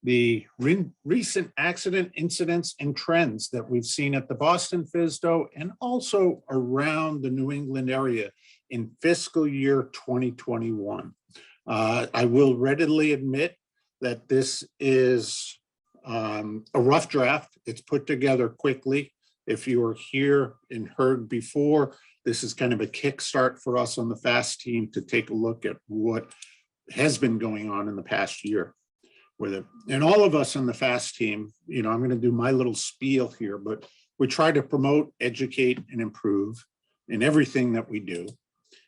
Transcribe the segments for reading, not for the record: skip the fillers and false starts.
the recent accident incidents and trends that we've seen at the Boston FSDO and also around the New England area in fiscal year 2021. I will readily admit that this is a rough draft. It's put together quickly. If you were here and heard before, this is kind of a kickstart for us on the FAASTeam to take a look at what has been going on in the past year with it. And all of us on the FAASTeam, you know, I'm going to do my little spiel here, but we try to promote, educate, and improve in everything that we do.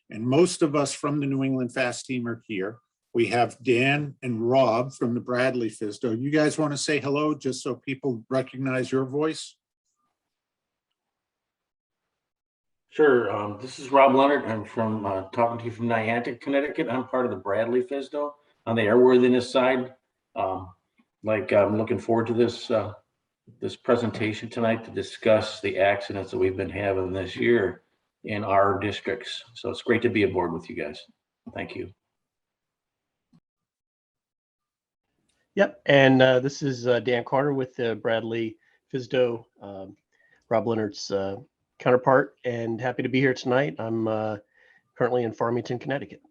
And most of us from the New England FAASTeam are here. We have Dan and Rob from the Bradley FSDO. You guys want to say hello just so people recognize your voice? Sure. This is Rob Leonard. I'm from talking to you from Niantic, Connecticut. I'm part of the Bradley FSDO on the airworthiness side. I'm looking forward to this presentation tonight to discuss the accidents that we've been having this year in our districts. So it's great to be aboard with you guys. Thank you. Yep, and this is Dan Carter with the Bradley FSDO, Rob Leonard's counterpart, and happy to be here tonight. I'm currently in Farmington, Connecticut.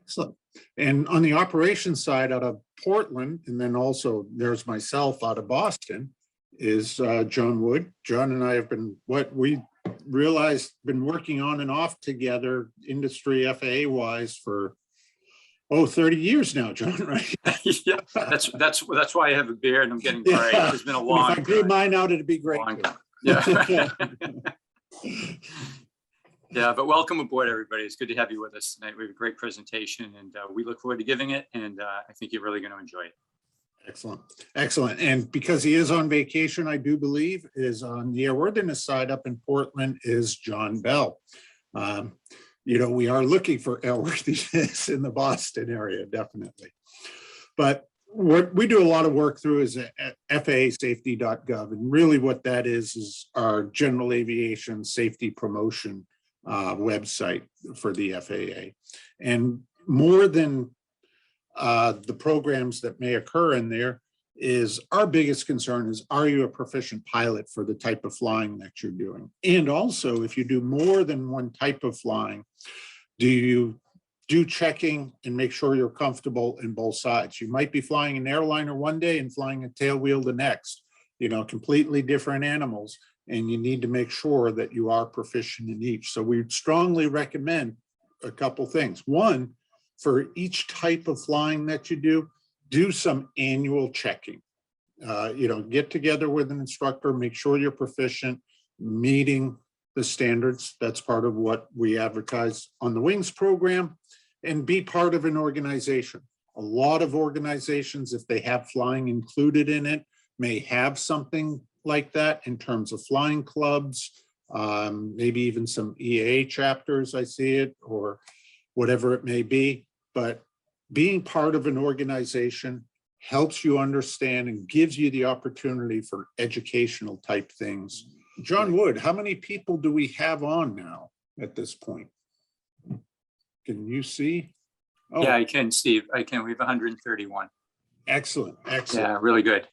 Excellent. And on the operations side out of Portland, and then also there's myself out of Boston, is John Wood. John and I have been, what we realized, been working on and off together industry FAA-wise for 30 years now, John, right? Yeah, that's why I have a beard and I'm getting gray. Yeah. It's been a long time. If I grew mine out, it'd be great. Yeah. Yeah, but welcome aboard, everybody. It's good to have you with us tonight. We have a great presentation and we look forward to giving it. And I think you're really going to enjoy it. Excellent. Excellent. And because he is on vacation, I do believe, is on the airworthiness side up in Portland is John Bell. You know, we are looking for airworthiness in the Boston area, definitely. But what we do a lot of work through is at FAASTeam.gov. And really what that is our general aviation safety promotion website for the FAA. And more than the programs that may occur in there is our biggest concern is, are you a proficient pilot for the type of flying that you're doing? And also, if you do more than one type of flying, do you do checking and make sure you're comfortable in both sides? You might be flying an airliner one day and flying a tailwheel the next, you know, completely different animals. And you need to make sure that you are proficient in each. So we strongly recommend a couple things. One, for each type of flying that you do some annual checking. You know, get together with an instructor, make sure you're proficient, meeting the standards. That's part of what we advertise on the Wings program, and be part of an organization. A lot of organizations, if they have flying included in it, may have something like that in terms of flying clubs, maybe even some EAA chapters, I see it, or whatever it may be. But being part of an organization helps you understand and gives you the opportunity for educational type things. John Wood, how many people do we have on now at this point? Can you see? Oh. Yeah, I can, Steve. I can. We have 131. Excellent. Excellent. Yeah, really good.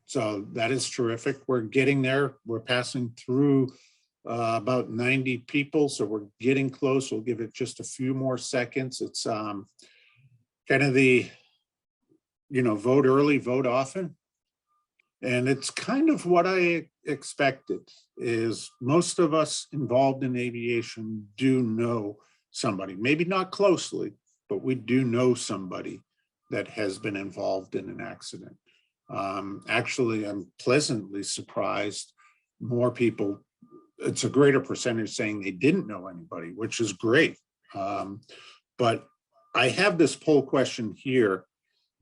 So that is terrific. We're getting there. We're passing through about 90 people. So we're getting close. We'll give it just a few more seconds. It's kind of the, you know, vote early, vote often. And it's kind of what I expected, is most of us involved in aviation do know somebody, maybe not closely, but we do know somebody that has been involved in an accident. Actually, I'm pleasantly surprised more people, it's a greater percentage saying they didn't know anybody, which is great. But I have this poll question here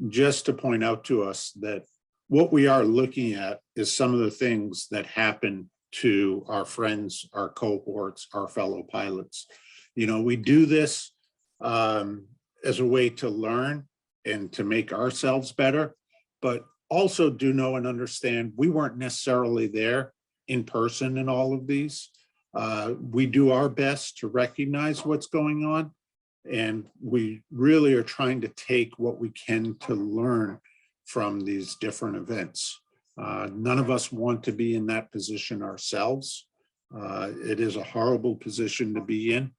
just to point out to us that what we are looking at is some of the things that happen to our friends, our cohorts, our fellow pilots. You know, we do this as a way to learn and to make ourselves better, but also do know and understand we weren't necessarily there in person in all of these. We do our best to recognize what's going on, And we really are trying to take what we can to learn from these different events. None of us want to be in that position ourselves. It is a horrible position to be in.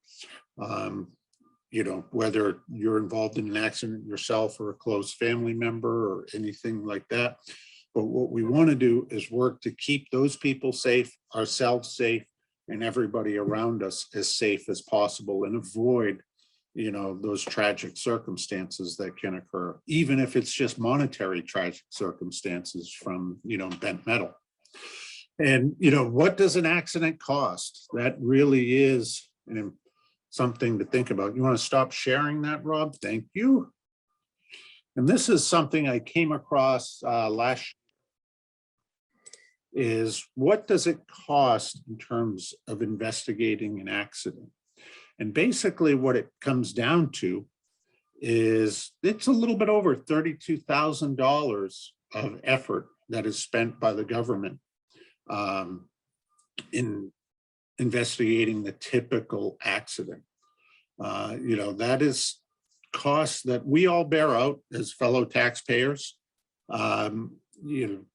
You know, whether you're involved in an accident yourself or a close family member or anything like that. But what we want to do is work to keep those people safe, ourselves safe, and everybody around us as safe as possible, and avoid, you know, those tragic circumstances that can occur, even if it's just monetary tragic circumstances from, you know, bent metal. And, you know, what does an accident cost? That really is something to think about. You want to stop sharing that, Rob? Thank you. And this is something I came across last year, is what does it cost in terms of investigating an accident? And basically what it comes down to is it's a little bit over $32,000 of effort that is spent by the government in investigating the typical accident. You know, that is costs that we all bear out as fellow taxpayers. You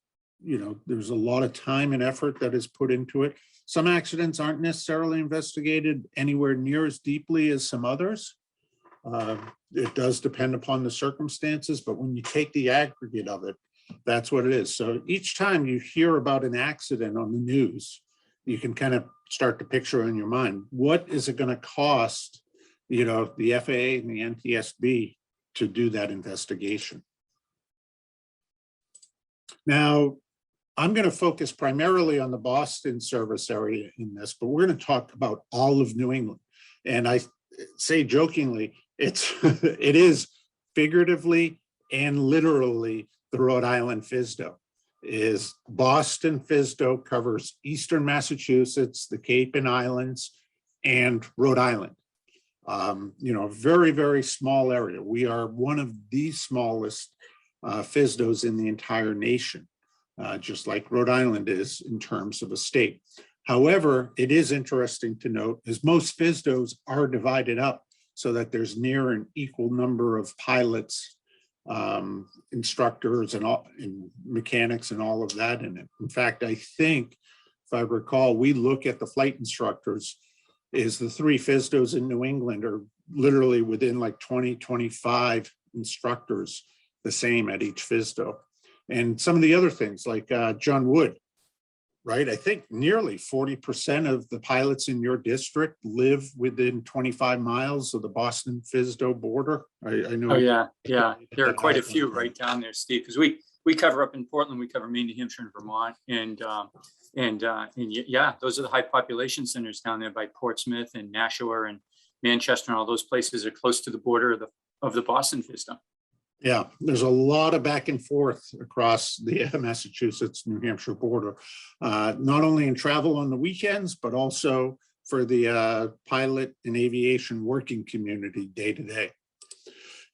know, there's a lot of time and effort that is put into it. Some accidents aren't necessarily investigated anywhere near as deeply as some others. It does depend upon the circumstances, but when you take the aggregate of it, that's what it is. So each time you hear about an accident on the news, you can kind of start to picture in your mind, what is it going to cost, you know, the FAA and the Ntsb to do that investigation? Now, I'm going to focus primarily on the Boston service area in this, but we're going to talk about all of New England. And I say jokingly, it is figuratively and literally the Rhode Island FSDO. Is Boston FSDO covers Eastern Massachusetts, the Cape and Islands, and Rhode Island. You know, a very, very small area. We are one of the smallest FSDOs in the entire nation, just like Rhode Island is in terms of a state. However, it is interesting to note is most FSDOs are divided up so that there's near an equal number of pilots, instructors, and mechanics and all of that in it. In fact, I think, if I recall, we look at the flight instructors is the 3 FSDOs in New England are literally within like 20, 25 instructors, the same at each FSDO. And some of the other things like John Wood, right? I think nearly 40% of the pilots in your district live within 25 miles of the Boston FSDO border. I know. Oh, yeah. There are quite a few right down there, Steve, because we cover up in Portland, we cover Maine, New Hampshire, and Vermont. And yeah, those are the high population centers down there by Portsmouth and Nashua and Manchester, and all those places are close to the border of the Boston FSDO. Yeah, there's a lot of back and forth across the Massachusetts, New Hampshire border, not only in travel on the weekends, but also for the pilot and aviation working community day to day.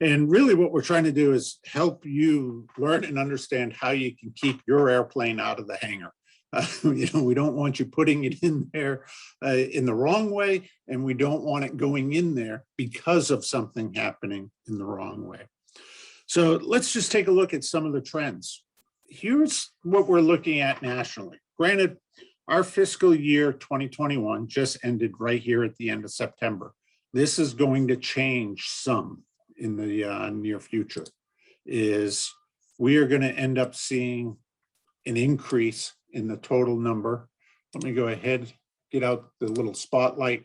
And really what we're trying to do is help you learn and understand how you can keep your airplane out of the hangar. You know, we don't want you putting it in there in the wrong way, and we don't want it going in there because of something happening in the wrong way. So let's just take a look at some of the trends. Here's what we're looking at nationally. Granted, our fiscal year 2021 just ended right here at the end of September. This is going to change some in the near future. We are going to end up seeing an increase in the total number. Let me go ahead, get out the little spotlight.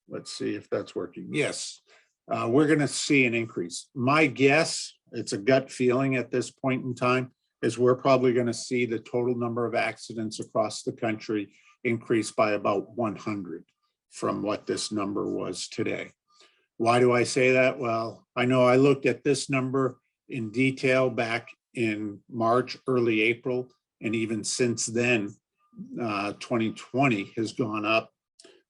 Let's see if that's working. Yes. We're going to see an increase. My guess, it's a gut feeling at this point in time, is we're probably going to see the total number of accidents across the country increase by about 100 from what this number was today. Why do I say that? Well, I know I looked at this number in detail back in March, early April, and even since then, 2020 has gone up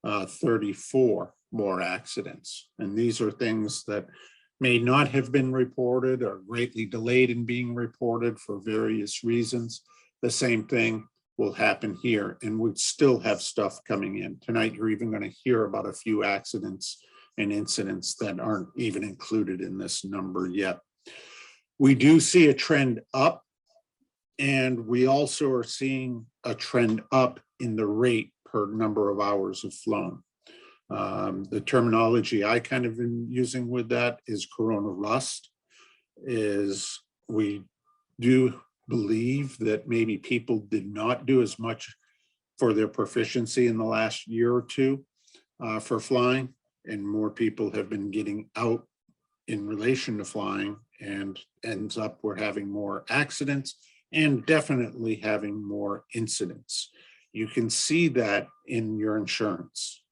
34 more accidents. And these are things that may not have been reported or greatly delayed in being reported for various reasons. The same thing will happen here, and we'd still have stuff coming in. Tonight, you're even going to hear about a few accidents and incidents that aren't even included in this number yet. We do see a trend up, and we also are seeing a trend up in the rate per number of hours of flown. The terminology I kind of been using with that is corona rust. Is we do believe that maybe people did not do as much for their proficiency in the last year or two for flying, and more people have been getting out in relation to flying, and ends up we're having more accidents and definitely having more incidents. You can see that in your insurance.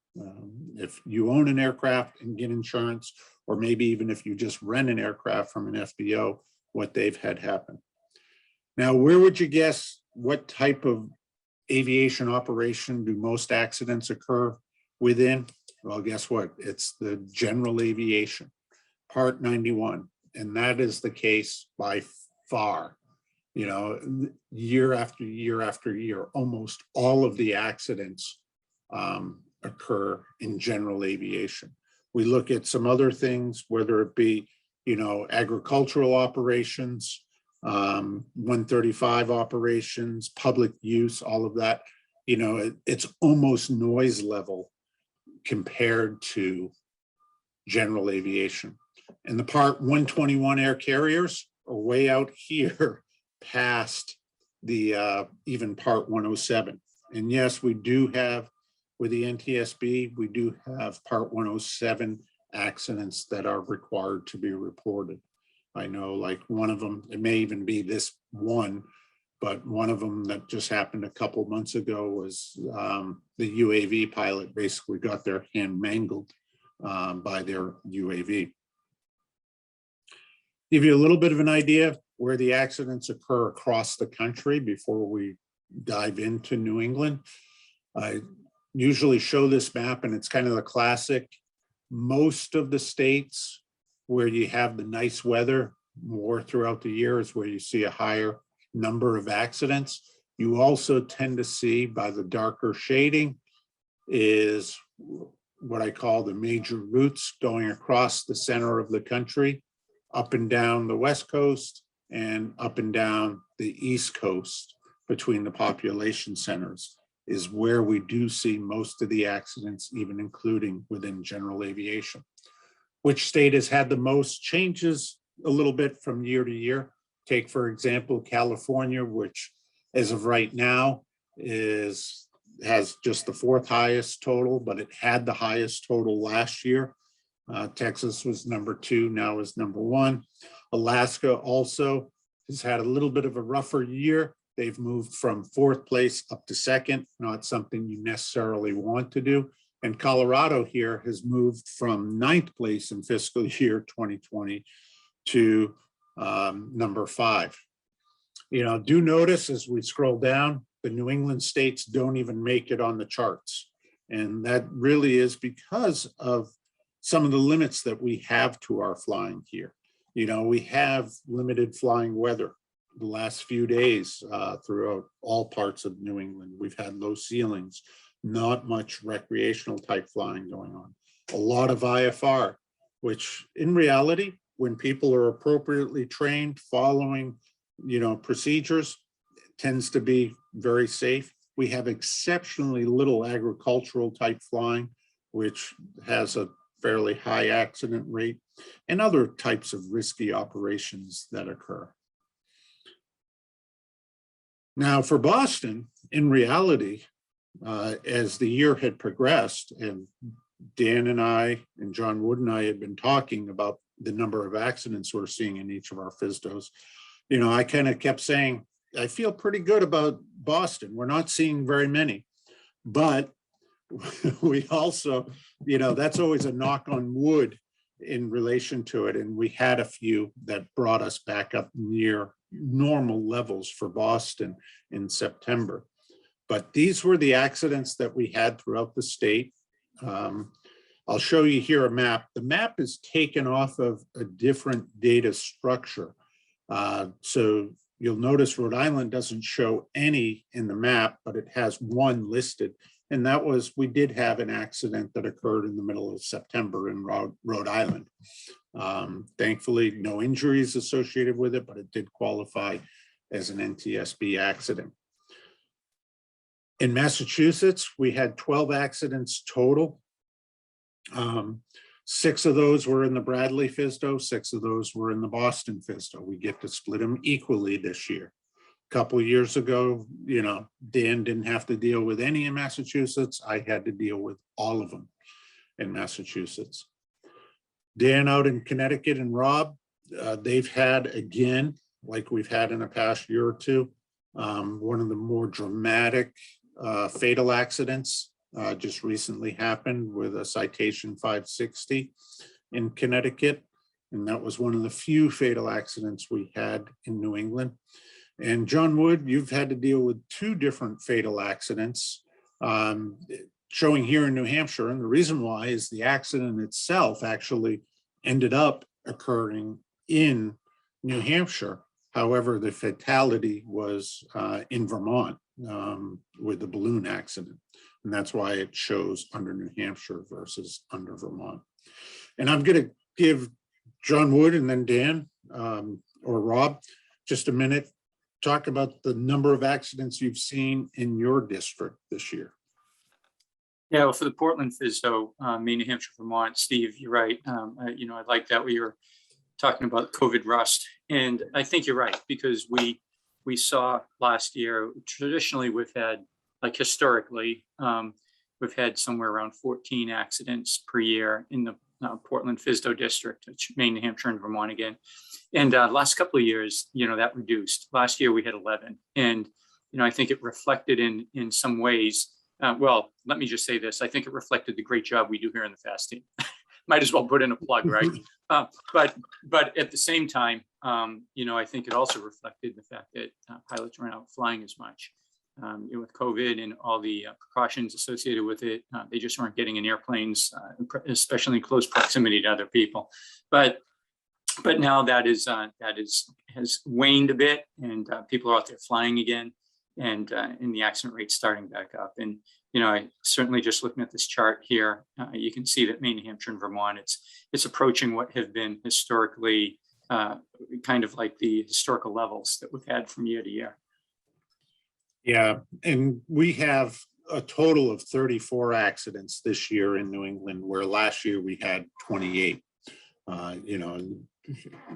If you own an aircraft and get insurance, or maybe even if you just rent an aircraft from an FBO, what they've had happen. Now, where would you guess what type of aviation operation do most accidents occur within? Well, guess what? It's the general aviation, Part 91. And that is the case by far. You know, year after year after year, almost all of the accidents occur in general aviation. We look at some other things, whether it be, you know, agricultural operations, 135 operations, public use, all of that, you know, it's almost noise level compared to general aviation. And the Part 121 air carriers are way out here past the even Part 107. And yes, we do have, with the NTSB, we do have Part 107 accidents that are required to be reported. I know, like, one of them, it may even be this one, but one of them that just happened a couple months ago was the UAV pilot basically got their hand mangled by their UAV. Give you a little bit of an idea where the accidents occur across the country before we dive into New England. I usually show this map, and it's kind of the classic. Most of the states where you have the nice weather more throughout the year is where you see a higher number of accidents. You also tend to see, by the darker shading, is what I call the major routes going across the center of the country, up and down the West Coast and up and down the East Coast between the population centers, is where we do see most of the accidents, even including within general aviation. Which state has had the most changes a little bit from year to year? Take, for example, California, which as of right now has just the 4th highest total, but it had the highest total last year. Texas was number 2, now is number 1. Alaska also has had a little bit of a rougher year. They've moved from 4th place up to 2nd, not something you necessarily want to do. And Colorado here has moved from 9th place in fiscal year 2020 to number 5. You know, do notice as we scroll down, the New England states don't even make it on the charts. And that really is because of some of the limits that we have to our flying here. You know, we have limited flying weather. The last few days throughout all parts of New England, we've had low ceilings, not much recreational type flying going on. A lot of IFR, which in reality, when people are appropriately trained, following, you know, procedures, tends to be very safe. We have exceptionally little agricultural type flying, which has a fairly high accident rate, and other types of risky operations that occur. Now for Boston, in reality, as the year had progressed, and Dan and I and John Wood and I had been talking about the number of accidents we're seeing in each of our FSDOs, you know, I kind of kept saying, I feel pretty good about Boston. We're not seeing very many, but we also, you know, that's always a knock on wood in relation to it. And we had a few that brought us back up near normal levels for Boston in September. But these were the accidents that we had throughout the state. I'll show you here a map. The map is taken off of a different data structure. So you'll notice Rhode Island doesn't show any in the map, but it has one listed. And that was, we did have an accident that occurred in the middle of September in Rhode Island. Thankfully, no injuries associated with it, but it did qualify as an NTSB accident. In Massachusetts, we had 12 accidents total. 6 of those were in the Bradley FSDO, 6 of those were in the Boston FSDO. We get to split them equally this year. A couple of years ago, you know, Dan didn't have to deal with any in Massachusetts. I had to deal with all of them in Massachusetts. Dan out in Connecticut and Rob, they've had, again, like we've had in the past year or two, one of the more dramatic fatal accidents just recently happened with a Citation 560 in Connecticut. And that was one of the few fatal accidents we had in New England. And John Wood, you've had to deal with 2 different fatal accidents showing here in New Hampshire. And the reason why is the accident itself actually ended up occurring in New Hampshire. However, the fatality was in Vermont with the balloon accident. And that's why it shows under New Hampshire versus under Vermont. And I'm going to give John Wood and then Dan or Rob just a minute, talk about the number of accidents you've seen in your district this year. Yeah, well, for the Portland FSDO, Maine, New Hampshire, Vermont, Steve, you're right. I like that we were talking about COVID rust. And I think you're right, because we saw last year, traditionally we've had, like historically, we've had somewhere around 14 accidents per year in the Portland FSDO district, which Maine, New Hampshire, and Vermont again. And last couple of years, that reduced. Last year we had 11. And, I think it reflected in some ways, well, let me just say this. I think it reflected the great job we do here in the FAASTeam. Might as well put in a plug, right? But at the same time, I think it also reflected the fact that pilots weren't out flying as much. With COVID and all the precautions associated with it, they just weren't getting in airplanes, especially in close proximity to other people. But now that has waned a bit, and people are out there flying again, and the accident rate starting back up. And I certainly, just looking at this chart here, you can see that Maine, New Hampshire, and Vermont, it's approaching what have been historically kind of like the historical levels that we've had from year to year. Yeah, and we have a total of 34 accidents this year in New England, where last year we had 28. A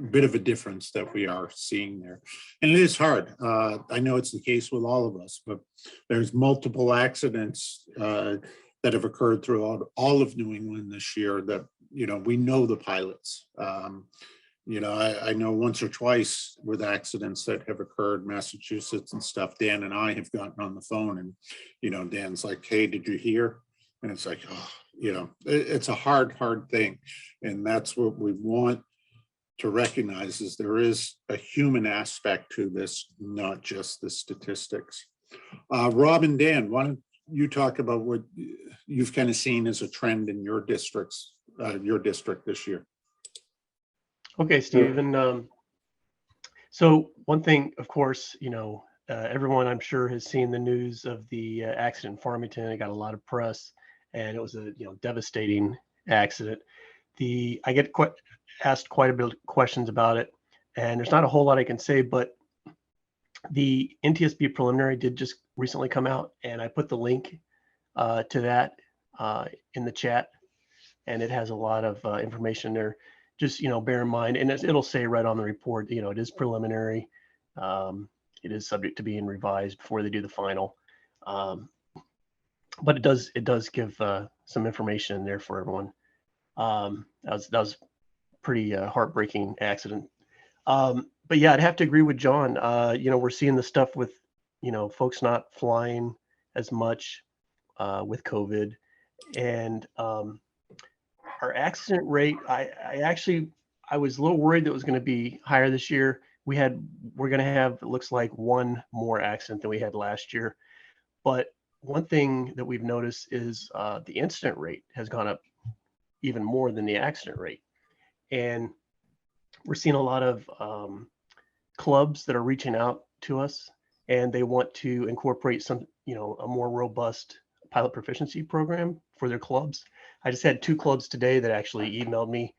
bit of a difference that we are seeing there. And it is hard. I know it's the case with all of us, but there's multiple accidents that have occurred throughout all of New England this year that, we know the pilots. I know once or twice with accidents that have occurred, Massachusetts and stuff, Dan and I have gotten on the phone and, Dan's like, hey, did you hear? And it's like, it's a hard thing. And that's what we want to recognize, is there is a human aspect to this, not just the statistics. Rob and Dan, why don't you talk about what you've kind of seen as a trend in your district this year? Okay, Stephen. So one thing, of course, everyone I'm sure has seen the news of the accident in Farmington. It got a lot of press, and it was a devastating accident. I get asked quite a bit of questions about it, and there's not a whole lot I can say, but the Ntsb Preliminary did just recently come out, and I put the link to that in the chat, and it has a lot of information there. Just, bear in mind, and it'll say right on the report, it is preliminary. It is subject to being revised before they do the final. But it does give some information in there for everyone. That was pretty heartbreaking accident. But yeah, I'd have to agree with John. We're seeing the stuff with, folks not flying as much with COVID, and our accident rate, I was a little worried that it was going to be higher this year. We're going to have, it looks like, one more accident than we had last year. But one thing that we've noticed is the incident rate has gone up even more than the accident rate. And we're seeing a lot of clubs that are reaching out to us, and they want to incorporate some, a more robust pilot proficiency program for their clubs. I just had 2 clubs today that actually emailed me,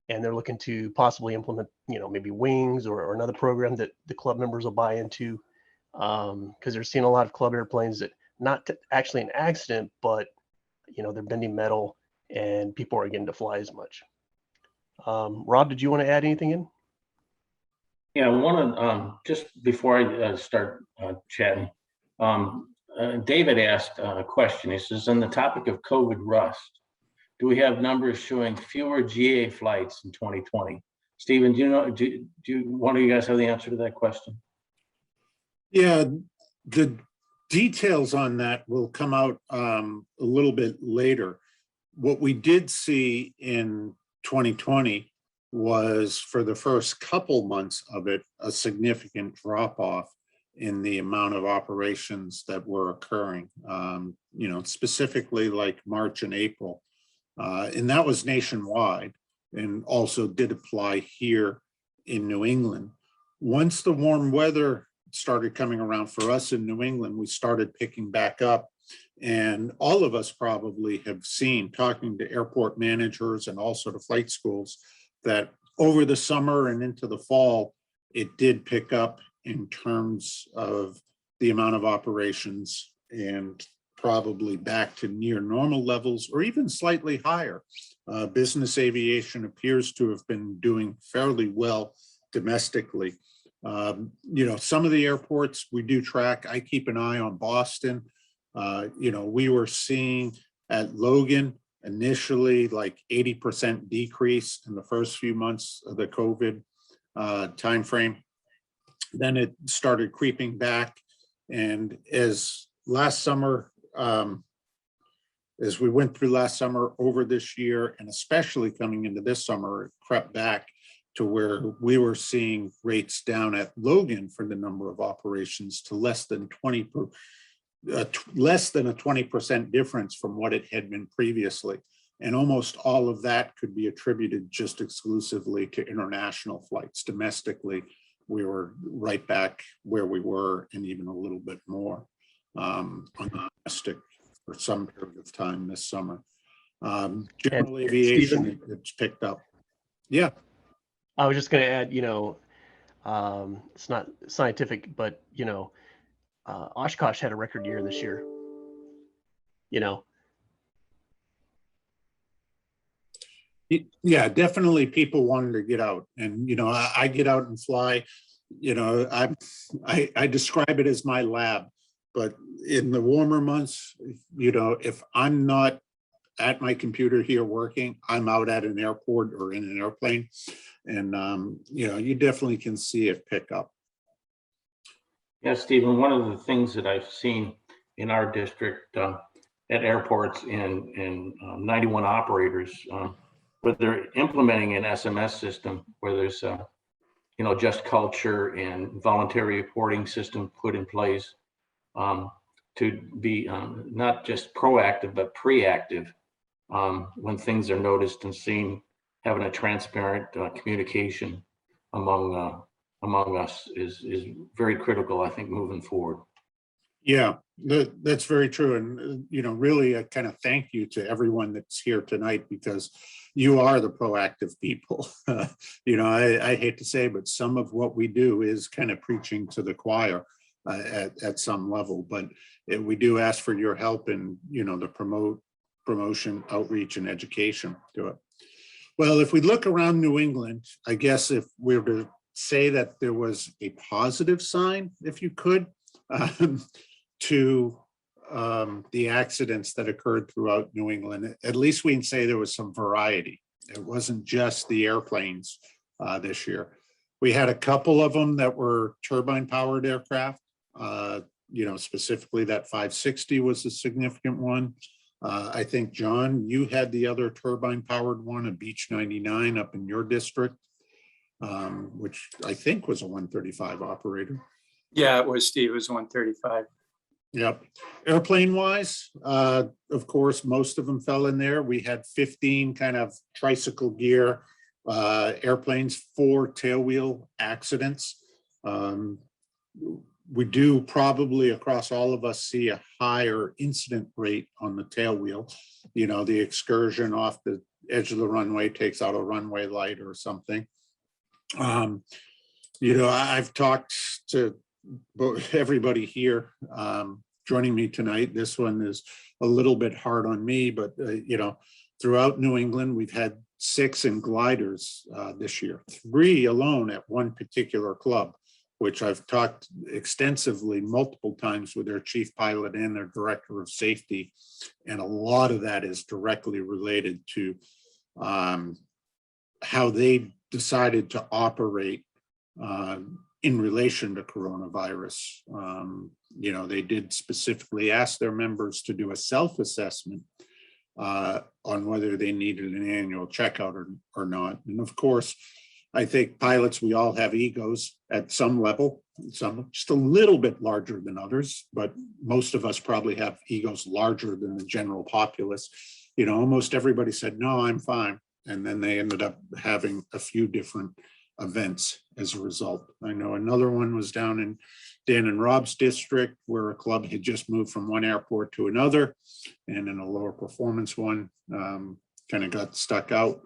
and they're looking to possibly implement, maybe wings or another program that the club members will buy into, because they're seeing a lot of club airplanes that not actually an accident, but they're bending metal and people aren't getting to fly as much. Rob, did you want to add anything in? Yeah, just before I start chatting, David asked a question. He says, on the topic of COVID rust, do we have numbers showing fewer GA flights in 2020? Stephen, do one of you guys have the answer to that question? Yeah, the details on that will come out a little bit later. What we did see in 2020 was, for the first couple months of it, a significant drop off in the amount of operations that were occurring, specifically like March and April. And that was nationwide and also did apply here in New England. Once the warm weather started coming around for us in New England, we started picking back up. And all of us probably have seen, talking to airport managers and also to flight schools, that over the summer and into the fall, it did pick up in terms of the amount of operations, and probably back to near normal levels or even slightly higher. Business aviation appears to have been doing fairly well domestically. Some of the airports we do track, I keep an eye on Boston. We were seeing at Logan initially like 80% decrease in the first few months of the COVID timeframe. Then it started creeping back. And as last summer, as we went through last summer over this year, and especially coming into this summer, it crept back to where we were seeing rates down at Logan for the number of operations to less than a 20% difference from what it had been previously. And almost all of that could be attributed just exclusively to international flights. Domestically, we were right back where we were, and even a little bit more on domestic for some period of time this summer. General aviation, Stephen, it's picked up. Yeah. I was just going to add, it's not scientific, but, Oshkosh had a record year this year. Yeah, definitely people wanted to get out. And, I get out and fly. I describe it as my lab. But in the warmer months, if I'm not at my computer here working, I'm out at an airport or in an airplane. And, you definitely can see it pick up. Yeah, Stephen, one of the things that I've seen in our district at airports and 91 operators, where they're implementing an SMS system where there's, just culture and voluntary reporting system put in place to be not just proactive, but preactive when things are noticed and seen. Having a transparent communication among us is very critical, I think, moving forward. Yeah, that's very true. And, really a kind of thank you to everyone that's here tonight, because you are the proactive people. I hate to say, but some of what we do is kind of preaching to the choir at some level, but we do ask for your help in, the promotion, outreach, and education to it. Well, if we look around New England, I guess if we were to say that there was a positive sign, if you could, to the accidents that occurred throughout New England, at least we can say there was some variety. It wasn't just the airplanes this year. We had a couple of them that were turbine powered aircraft. Specifically that 560 was a significant one. I think, John, you had the other turbine powered one, a Beech 99 up in your district, which I think was a 135 operator. Yeah, it was, Steve. It was 135. Yep. Airplane wise, of course, most of them fell in there. We had 15 kind of tricycle gear airplanes, 4 tailwheel accidents. we do probably across all of us see a higher incident rate on the tail wheel. You know, the excursion off the edge of the runway takes out a runway light or something. You know, I've talked to everybody here joining me tonight. This one is a little bit hard on me, but you know, throughout New England, we've had 6 in gliders this year, 3 alone at one particular club, which I've talked extensively multiple times with their chief pilot and their director of safety. And a lot of that is directly related to how they decided to operate in relation to coronavirus. You know, they did specifically ask their members to do a self-assessment on whether they needed an annual checkout or not. And of course, I think pilots, we all have egos at some level, some just a little bit larger than others, but most of us probably have egos larger than the general populace. You know, almost everybody said, no, I'm fine. And then they ended up having a few different events as a result. I know another one was down in Dan and Rob's district where a club had just moved from one airport to another, and in a lower performance one kind of got stuck out.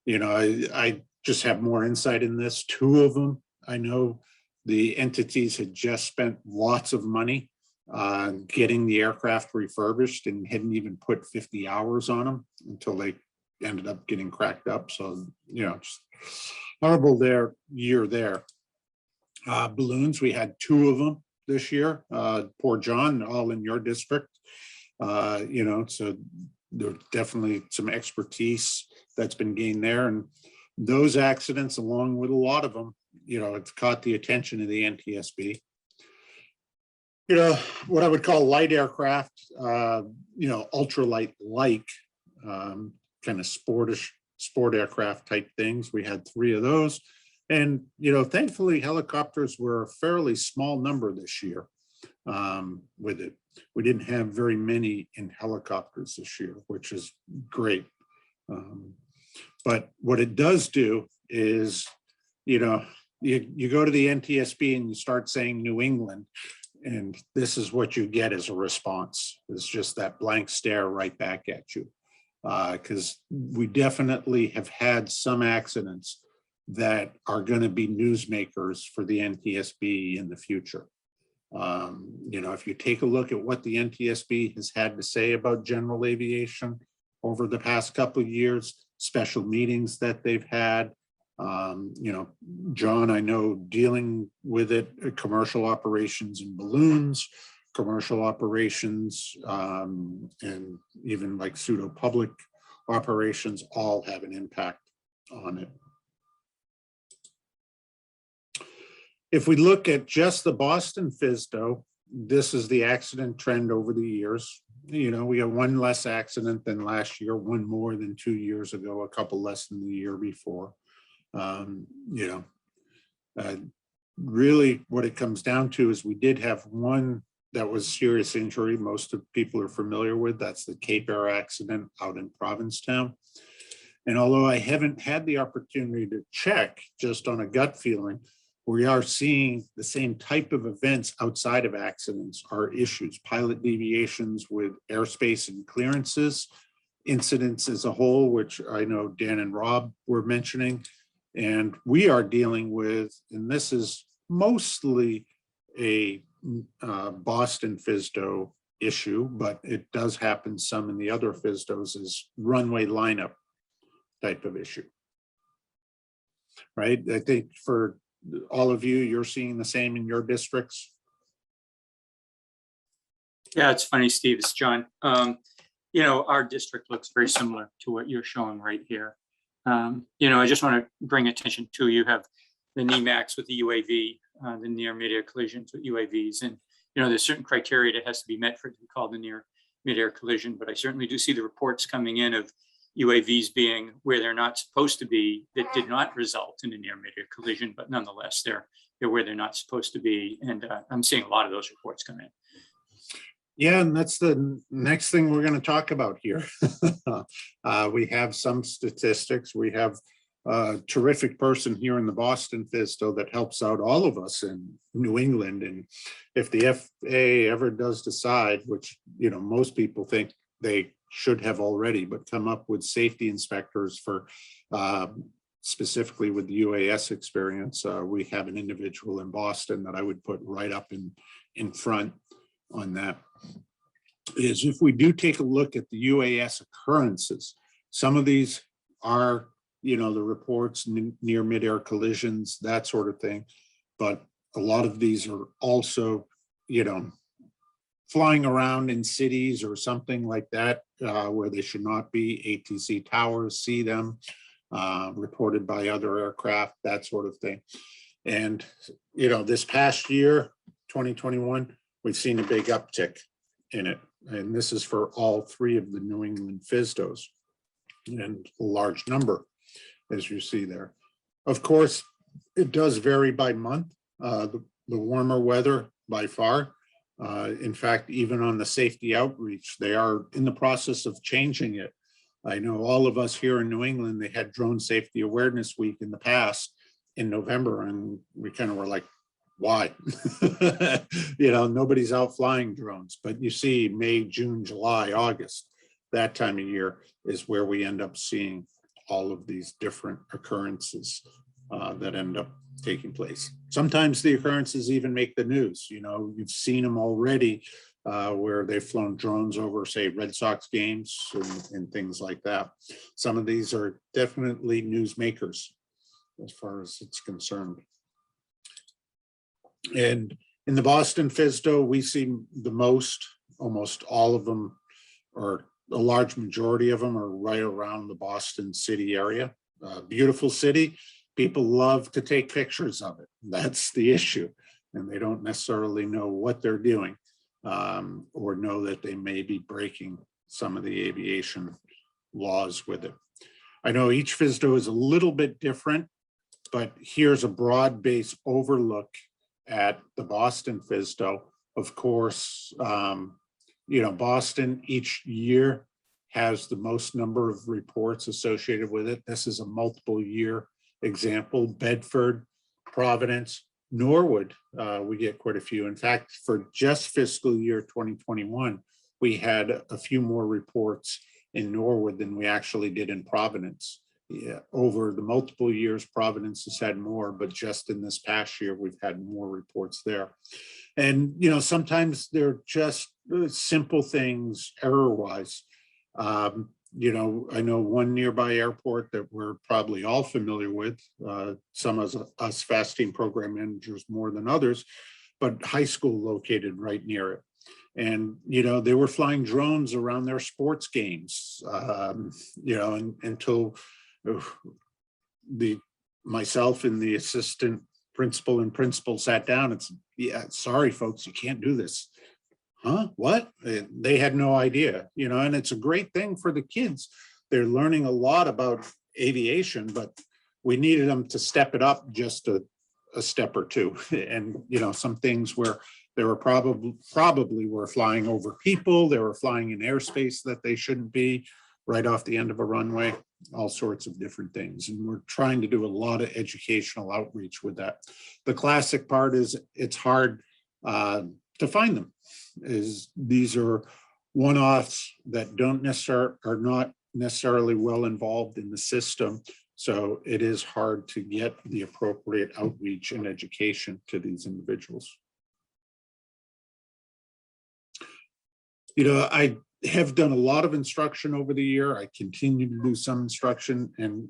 You know, I just have more insight in this. 2 of them, I know the entities had just spent lots of money getting the aircraft refurbished and hadn't even put 50 hours on them until they ended up getting cracked up. So, you know, just horrible year there. Balloons, we had 2 of them this year. Poor John, all in your district. You know, so there's definitely some expertise that's been gained there. And those accidents, along with a lot of them, you know, it's caught the attention of the NTSB. You know, what I would call light aircraft, you know, ultralight like kind of sport aircraft type things. We had 3 of those. And, you know, thankfully helicopters were a fairly small number this year with it. We didn't have very many in helicopters this year, which is great. But what it does do is, you know, you go to the NTSB and you start saying New England, and this is what you get as a response. It's just that blank stare right back at you. Because we definitely have had some accidents that are going to be newsmakers for the NTSB in the future. You know, if you take a look at what the NTSB has had to say about general aviation over the past couple of years, special meetings that they've had, you know, John, I know dealing with it, commercial operations and balloons, commercial operations, and even like pseudo public operations all have an impact on it. If we look at just the Boston FSDO, this is the accident trend over the years. You know, we got 1 less accident than last year, 1 more than 2 years ago, a couple less than the year before. You know, really what it comes down to is we did have 1 that was serious injury most of people are familiar with. That's the Cape Air accident out in Provincetown. And although I haven't had the opportunity to check, just on a gut feeling, we are seeing the same type of events outside of accidents are issues, pilot deviations with airspace and clearances, incidents as a whole, which I know Dan and Rob were mentioning. And we are dealing with, and this is mostly a Boston FSDO issue, but it does happen some in the other FSDOs, is runway lineup type of issue, right? I think for all of you, you're seeing the same in your districts. Yeah, it's funny, Steve, it's John. You know, our district looks very similar to what you're showing right here. You know, I just want to bring attention to, you have the NEMAX with the UAV, the near mid-air collisions with UAVs. And, you know, there's certain criteria that has to be met for it to be called the near mid-air collision. But I certainly do see the reports coming in of UAVs being where they're not supposed to be, that did not result in a near mid-air collision, but nonetheless, they're where they're not supposed to be. And I'm seeing a lot of those reports come in. Yeah, and that's the next thing we're going to talk about here. We have some statistics. We have terrific person here in the Boston FSDO that helps out all of us in New England. And if the FAA ever does decide, which, most people think they should have already, but come up with safety inspectors for specifically with the UAS experience, we have an individual in Boston that I would put right up in front on that. Is if we do take a look at the UAS occurrences, some of these are, the reports near mid-air collisions, that sort of thing. But a lot of these are also, flying around in cities or something like that, where they should not be. ATC towers see them, reported by other aircraft, that sort of thing. And, this past year, 2021, we've seen a big uptick in it. And this is for all three of the New England FSDOs, and a large number, as you see there. Of course, it does vary by month. The warmer weather by far. In fact, even on the safety outreach, they are in the process of changing it. I know all of us here in New England, they had Drone Safety Awareness Week in the past in November, and we kind of were like, why? Nobody's out flying drones. But you see May, June, July, August, that time of year is where we end up seeing all of these different occurrences that end up taking place. Sometimes the occurrences even make the news. You've seen them already where they've flown drones over, say, Red Sox games and things like that. Some of these are definitely news makers as far as it's concerned. And in the Boston FSDO, we see the most, almost all of them, or a large majority of them, are right around the Boston city area. Beautiful city. People love to take pictures of it. That's the issue. And they don't necessarily know what they're doing, or know that they may be breaking some of the aviation laws with it. I know each FSDO is a little bit different, but here's a broad-based overlook at the Boston FSDO. Of course, Boston each year has the most number of reports associated with it. This is a multiple year example. Bedford, Providence, Norwood, we get quite a few. In fact, for just fiscal year 2021, we had a few more reports in Norwood than we actually did in Providence. Yeah, over the multiple years, Providence has had more, but just in this past year, we've had more reports there. And, sometimes they're just simple things error-wise. I know one nearby airport that we're probably all familiar with, some of us FAASTeam program managers more than others, but high school located right near it. And, they were flying drones around their sports games, until myself and the assistant principal and principal sat down and said, yeah, sorry, folks, you can't do this. Huh? What? They had no idea, and it's a great thing for the kids. They're learning a lot about aviation, but we needed them to step it up just a step or two. And, some things where they were probably were flying over people, they were flying in airspace that they shouldn't be, right off the end of a runway, all sorts of different things. And we're trying to do a lot of educational outreach with that. The classic part is it's hard to find them. These are one-offs that are not necessarily well involved in the system. So it is hard to get the appropriate outreach and education to these individuals. I have done a lot of instruction over the year. I continue to do some instruction, and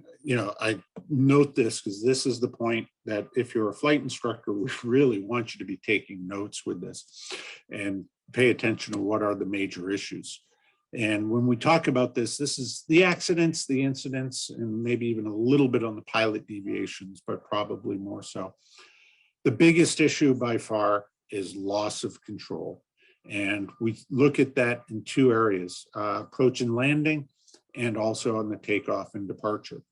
I note this because this is the point that if you're a flight instructor, we really want you to be taking notes with this and pay attention to what are the major issues. And when we talk about this is the accidents, the incidents, and maybe even a little bit on the pilot deviations, but probably more so. The biggest issue by far is loss of control. And we look at that in two areas, approach and landing, and also on the takeoff and departure.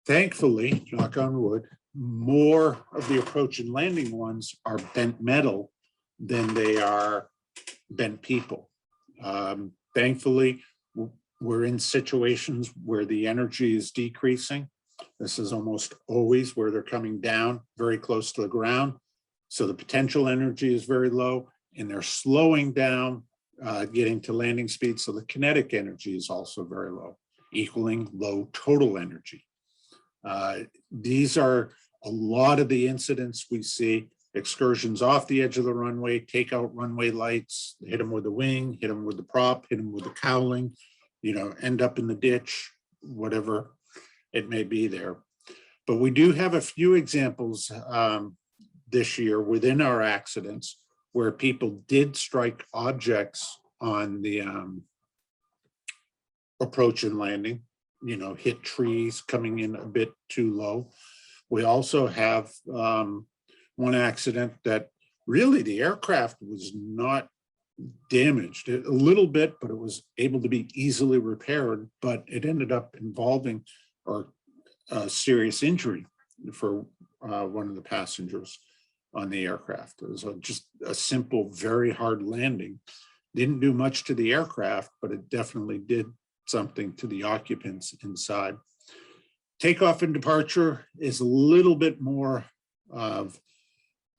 Thankfully, knock on wood, more of the approach and landing ones are bent metal than they are bent people. Thankfully, we're in situations where the energy is decreasing. This is almost always where they're coming down very close to the ground. So the potential energy is very low and they're slowing down, getting to landing speed. So the kinetic energy is also very low, equaling low total energy. These are a lot of the incidents we see: excursions off the edge of the runway, take out runway lights, hit them with the wing, hit them with the prop, hit them with the cowling, end up in the ditch, whatever it may be there. But we do have a few examples this year within our accidents where people did strike objects on the approach and landing, hit trees coming in a bit too low. We also have one accident that really the aircraft was not damaged a little bit, but it was able to be easily repaired, but it ended up involving a serious injury for one of the passengers on the aircraft. It was just a simple, very hard landing. Didn't do much to the aircraft, but it definitely did something to the occupants inside. Takeoff and departure is a little bit more of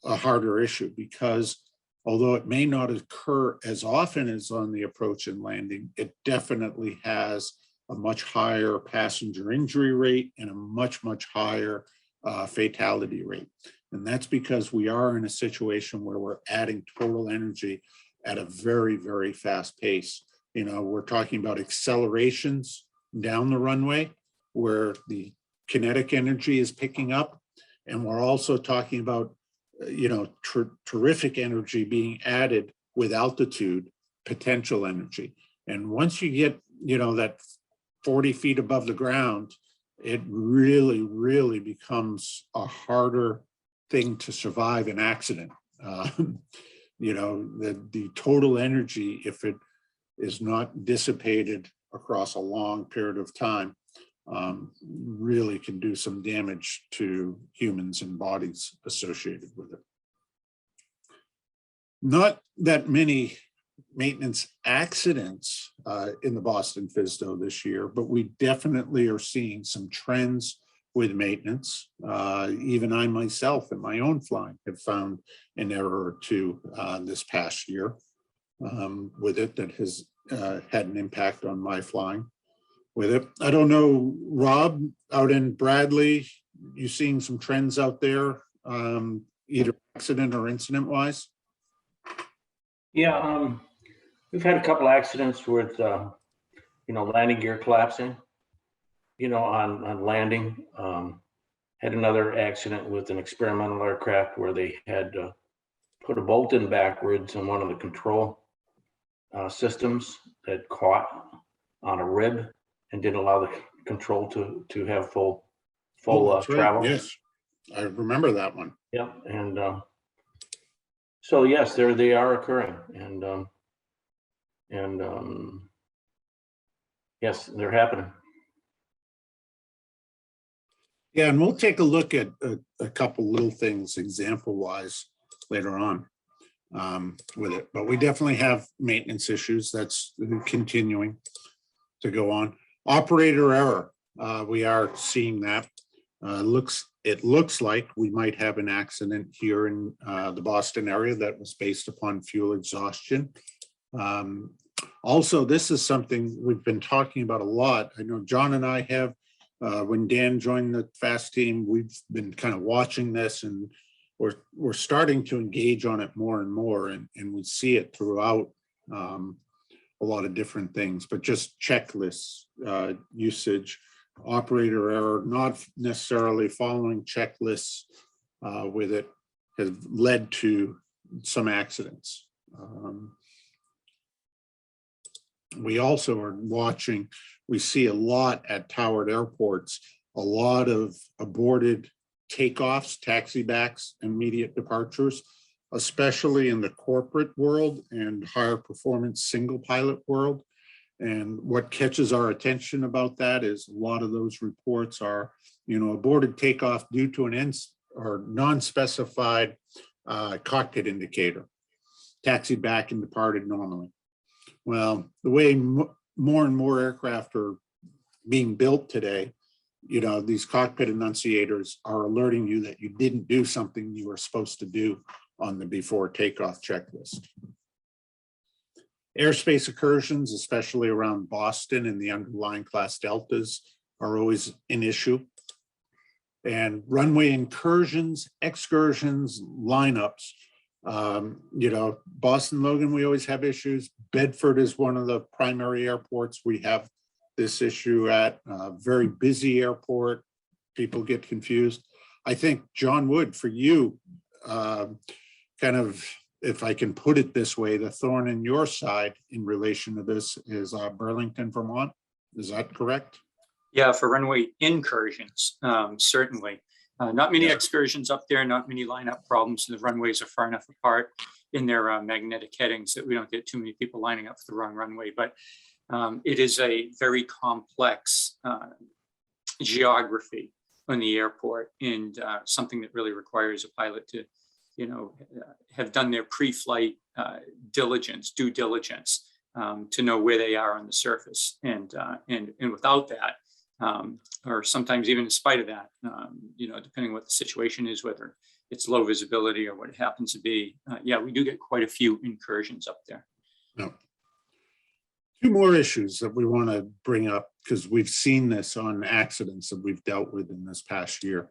a harder issue because although it may not occur as often as on the approach and landing, it definitely has a much higher passenger injury rate and a much, much higher fatality rate. And that's because we are in a situation where we're adding total energy at a very, very fast pace. We're talking about accelerations down the runway where the kinetic energy is picking up. And we're also talking about, terrific energy being added with altitude, potential energy. And once you get, that 40 feet above the ground, it really, really becomes a harder thing to survive an accident. The total energy, if it is not dissipated across a long period of time, really can do some damage to humans and bodies associated with it. Not that many maintenance accidents in the Boston FSDO this year, but we definitely are seeing some trends with maintenance. Even I myself in my own flying have found an error or two this past year with it that has had an impact on my flying with it. I don't know, Rob, out in Bradley, you seeing some trends out there, either accident or incident wise? Yeah, we've had a couple accidents with, landing gear collapsing, on landing. Had another accident with an experimental aircraft where they had put a bolt in backwards on one of the control systems that caught on a rib and didn't allow the control to have full travel. Right. Yes, I remember that one. Yeah, and so yes, they are occurring, and yes, they're happening. Yeah, and we'll take a look at a couple little things example-wise later on with it. But we definitely have maintenance issues that's continuing to go on. Operator error, we are seeing that. It looks like we might have an accident here in the Boston area that was based upon fuel exhaustion. Also, this is something we've been talking about a lot. I know John and I have. When Dan joined the FAASTeam, we've been kind of watching this, and we're starting to engage on it more and more, and we see it throughout a lot of different things, but just checklists, usage, operator error, not necessarily following checklists with it has led to some accidents. We also are watching, we see a lot at towered airports, a lot of aborted takeoffs, taxi backs, immediate departures, especially in the corporate world and higher performance single pilot world. And what catches our attention about that is a lot of those reports are, aborted takeoff due to an non-specified cockpit indicator, taxi back and departed normally. Well, the way more and more aircraft are being built today, you know, these cockpit enunciators are alerting you that you didn't do something you were supposed to do on the before takeoff checklist. Airspace incursions, especially around Boston and the underlying class deltas, are always an issue. And runway incursions, excursions, lineups. You know, Boston Logan, we always have issues. Bedford is one of the primary airports we have this issue at. Very busy airport. People get confused. I think, John Wood, for you, kind of, if I can put it this way, the thorn in your side in relation to this is Burlington, Vermont. Is that correct? Yeah, for runway incursions, certainly. Not many excursions up there, not many lineup problems. The runways are far enough apart in their magnetic headings that we don't get too many people lining up for the wrong runway. But it is a very complex geography on the airport, and something that really requires a pilot to, you know, have done their pre-flight due diligence to know where they are on the surface. And without that, or sometimes even in spite of that, you know, depending what the situation is, whether it's low visibility or what it happens to be, yeah, we do get quite a few incursions up there. No. Two more issues that we want to bring up, because we've seen this on accidents that we've dealt with in this past year.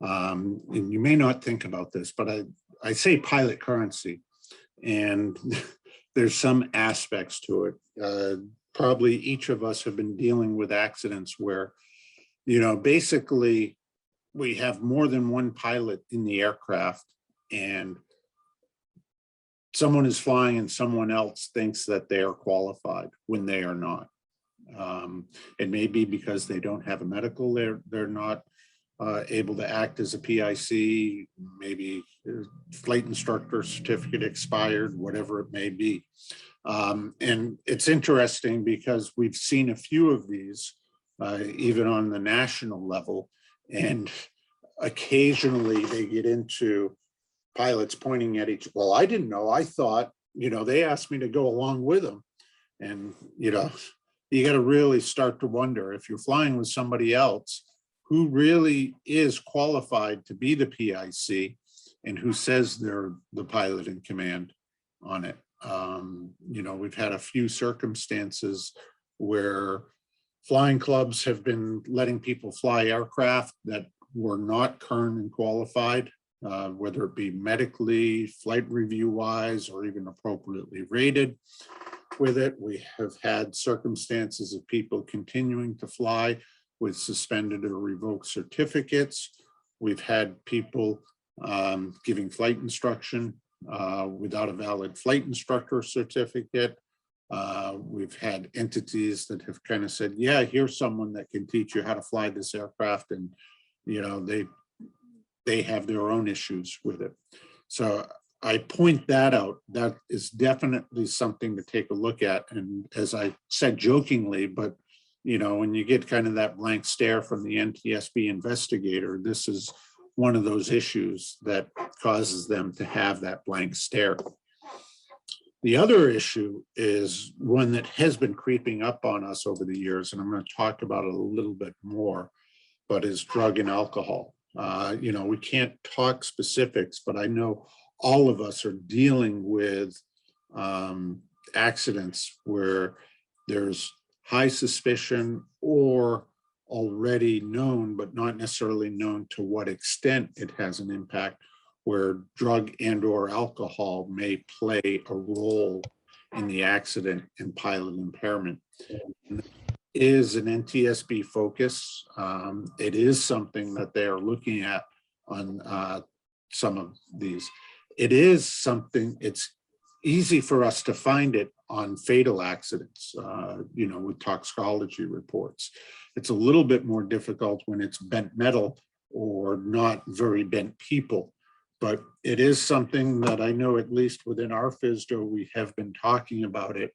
And you may not think about this, but I say pilot currency, and there's some aspects to it. Probably each of us have been dealing with accidents where, you know, basically we have more than one pilot in the aircraft, and someone is flying and someone else thinks that they are qualified when they are not. It may be because they don't have a medical, they're not able to act as a PIC, maybe flight instructor certificate expired, whatever it may be. And it's interesting because we've seen a few of these, even on the national level, and occasionally they get into pilots pointing at each, well, I didn't know, I thought, you know, they asked me to go along with them. And, you know, you got to really start to wonder, if you're flying with somebody else, who really is qualified to be the PIC and who says they're the pilot in command on it. You know, we've had a few circumstances where flying clubs have been letting people fly aircraft that were not current and qualified, whether it be medically, flight review wise, or even appropriately rated with it. We have had circumstances of people continuing to fly with suspended or revoked certificates. We've had people giving flight instruction without a valid flight instructor certificate. We've had entities that have kind of said, yeah, here's someone that can teach you how to fly this aircraft, and you know, they have their own issues with it. So I point that out. That is definitely something to take a look at. And as I said jokingly, but you know, when you get kind of that blank stare from the NTSB investigator, this is one of those issues that causes them to have that blank stare. The other issue is one that has been creeping up on us over the years, and I'm going to talk about it a little bit more, but is drug and alcohol. You know, we can't talk specifics, but I know all of us are dealing with accidents where there's high suspicion or already known, but not necessarily known to what extent it has an impact, where drug and or alcohol may play a role in the accident and pilot impairment. It is an NTSB focus. It is something that they are looking at on some of these. It is something, it's easy for us to find it on fatal accidents, you know, with toxicology reports. It's a little bit more difficult when it's bent metal or not very bent people, but it is something that I know, at least within our FSDO, we have been talking about it,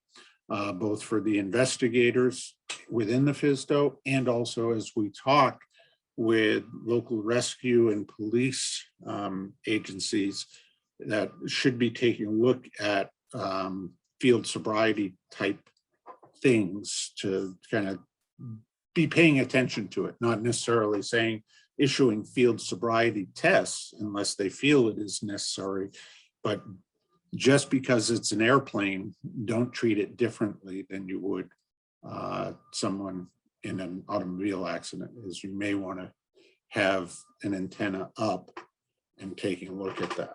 both for the investigators within the FSDO and also as we talk with local rescue and police agencies that should be taking a look at field sobriety type things to kind of be paying attention to it, not necessarily saying issuing field sobriety tests unless they feel it is necessary. But just because it's an airplane, don't treat it differently than you would someone in an automobile accident, is you may want to have an antenna up and taking a look at that.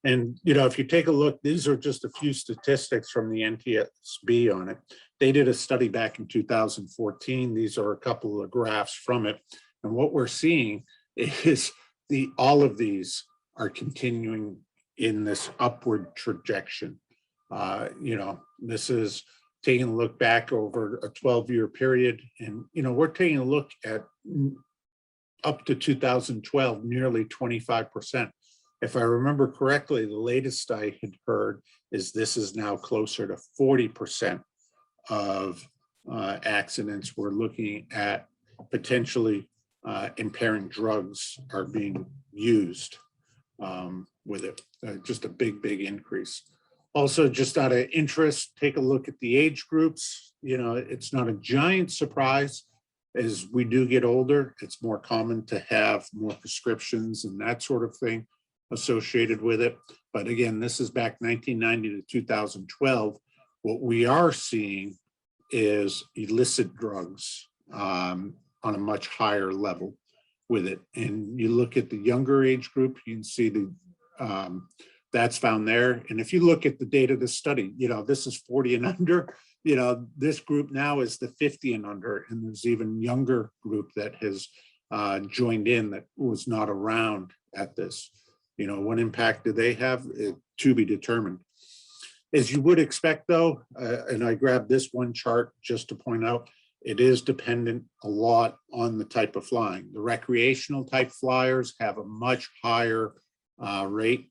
And, you know, if you take a look, these are just a few statistics from the Ntsb on it. They did a study back in 2014. These are a couple of graphs from it. And what we're seeing is all of these are continuing in this upward trajectory. You know, this is taking a look back over a 12-year period. And, you know, we're taking a look at up to 2012, nearly 25%. If I remember correctly, the latest I had heard is this is now closer to 40% of accidents we're looking at potentially impairing drugs are being used with it. Just a big increase. Also, just out of interest, take a look at the age groups. You know, it's not a giant surprise. As we do get older, it's more common to have more prescriptions and that sort of thing associated with it. But again, this is back 1990 to 2012. What we are seeing is illicit drugs on a much higher level with it. And you look at the younger age group, you can see the that's found there. And if you look at the date of the study, you know, this is 40 and under, you know, this group now is the 50 and under, and there's even younger group that has joined in that was not around at this. You know, what impact do they have? To be determined. As you would expect though, and I grabbed this one chart just to point out, it is dependent a lot on the type of flying. The recreational type flyers have a much higher rate,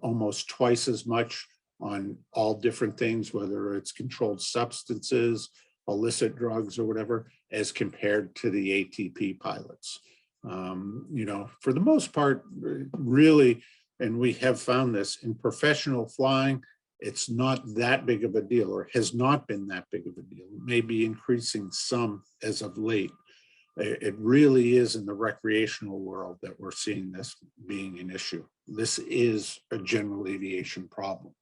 almost twice as much on all different things, whether it's controlled substances, illicit drugs or whatever, as compared to the ATP pilots. You know, for the most part, really, and we have found this in professional flying, it's not that big of a deal, or has not been that big of a deal. It may be increasing some as of late. It really is in the recreational world that we're seeing this being an issue. This is a general aviation problem.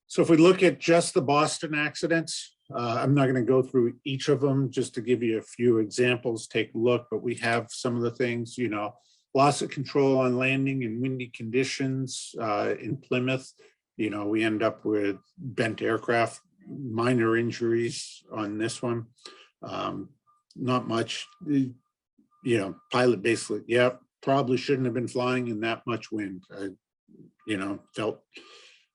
So if we look at just the Boston accidents, I'm not going to go through each of them, just to give you a few examples, take a look, but we have some of the things, you know, loss of control on landing in windy conditions in Plymouth. You know, we end up with bent aircraft, minor injuries on this one. Not much, you know, pilot basically, yeah, probably shouldn't have been flying in that much wind. You know, felt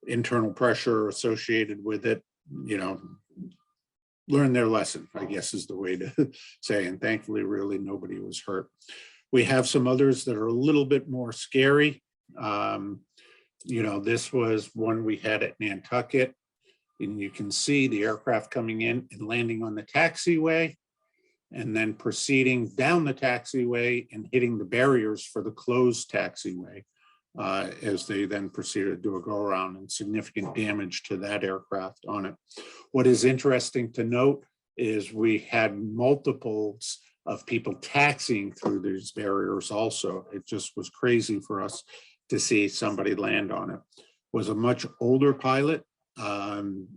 internal pressure associated with it, you know, learn their lesson, I guess is the way to say, and thankfully really nobody was hurt. We have some others that are a little bit more scary. You know, this was one we had at Nantucket, and you can see the aircraft coming in and landing on the taxiway and then proceeding down the taxiway and hitting the barriers for the closed taxiway as they then proceeded to do a go around, and significant damage to that aircraft on it. What is interesting to note is we had multiples of people taxiing through these barriers also. It just was crazy for us to see somebody land on it. Was a much older pilot and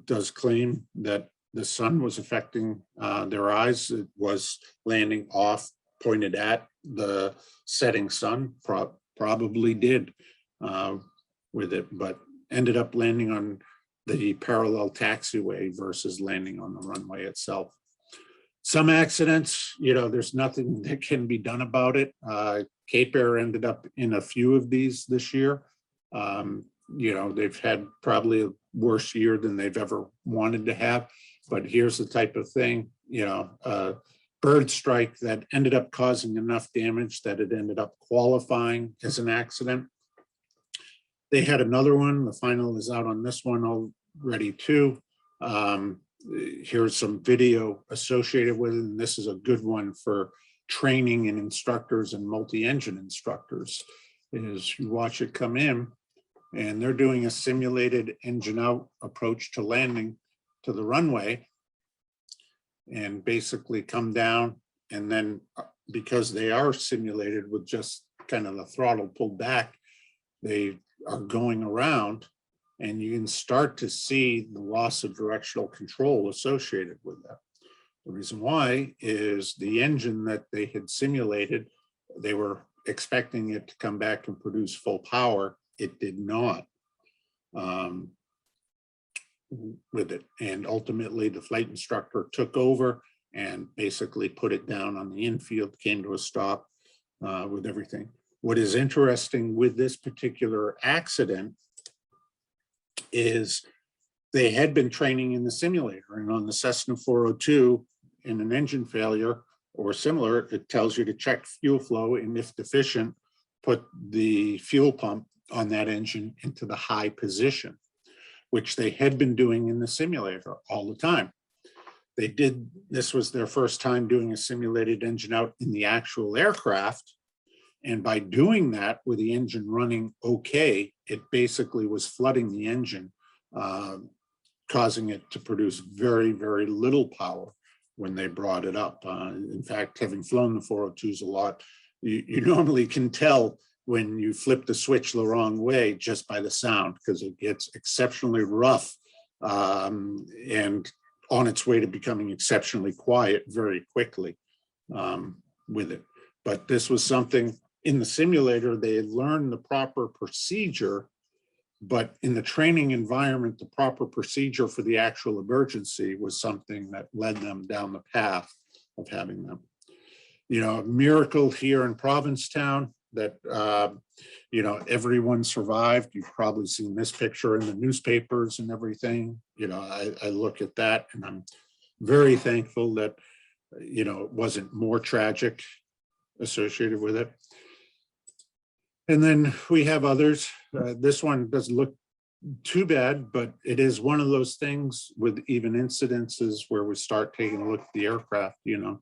does claim that the sun was affecting their eyes. It was landing off, pointed at the setting sun, probably did with it, but ended up landing on the parallel taxiway versus landing on the runway itself. Some accidents, you know, there's nothing that can be done about it. Cape Air ended up in a few of these this year. You know, they've had probably a worse year than they've ever wanted to have, but here's the type of thing, you know, bird strike that ended up causing enough damage that it ended up qualifying as an accident. They had another one, the final is out on this one already too. Here's some video associated with it, and this is a good one for training and instructors and multi-engine instructors. Is you watch it come in, and they're doing a simulated engine out approach to landing to the runway, and basically come down, and then because they are simulated with just kind of the throttle pulled back, they are going around, and you can start to see the loss of directional control associated with that. The reason why is the engine that they had simulated, they were expecting it to come back and produce full power. It did not with it. And ultimately the flight instructor took over and basically put it down on the infield, came to a stop with everything. What is interesting with this particular accident is they had been training in the simulator, and on the Cessna 402, in an engine failure or similar, it tells you to check fuel flow, and if deficient, put the fuel pump on that engine into the high position, which they had been doing in the simulator all the time. They did, this was their first time doing a simulated engine out in the actual aircraft. And by doing that with the engine running okay, it basically was flooding the engine, causing it to produce very, very little power when they brought it up. In fact, having flown the 402s a lot, you normally can tell when you flip the switch the wrong way just by the sound, because it gets exceptionally rough and on its way to becoming exceptionally quiet very quickly with it. But this was something in the simulator, they had learned the proper procedure, but in the training environment, the proper procedure for the actual emergency was something that led them down the path of having them. You know, a miracle here in Provincetown that, you know, everyone survived. You've probably seen this picture in the newspapers and everything. You know, I look at that and I'm very thankful that, you know, it wasn't more tragic associated with it. And then we have others. This one doesn't look too bad, but it is one of those things with even incidences where we start taking a look at the aircraft. You know,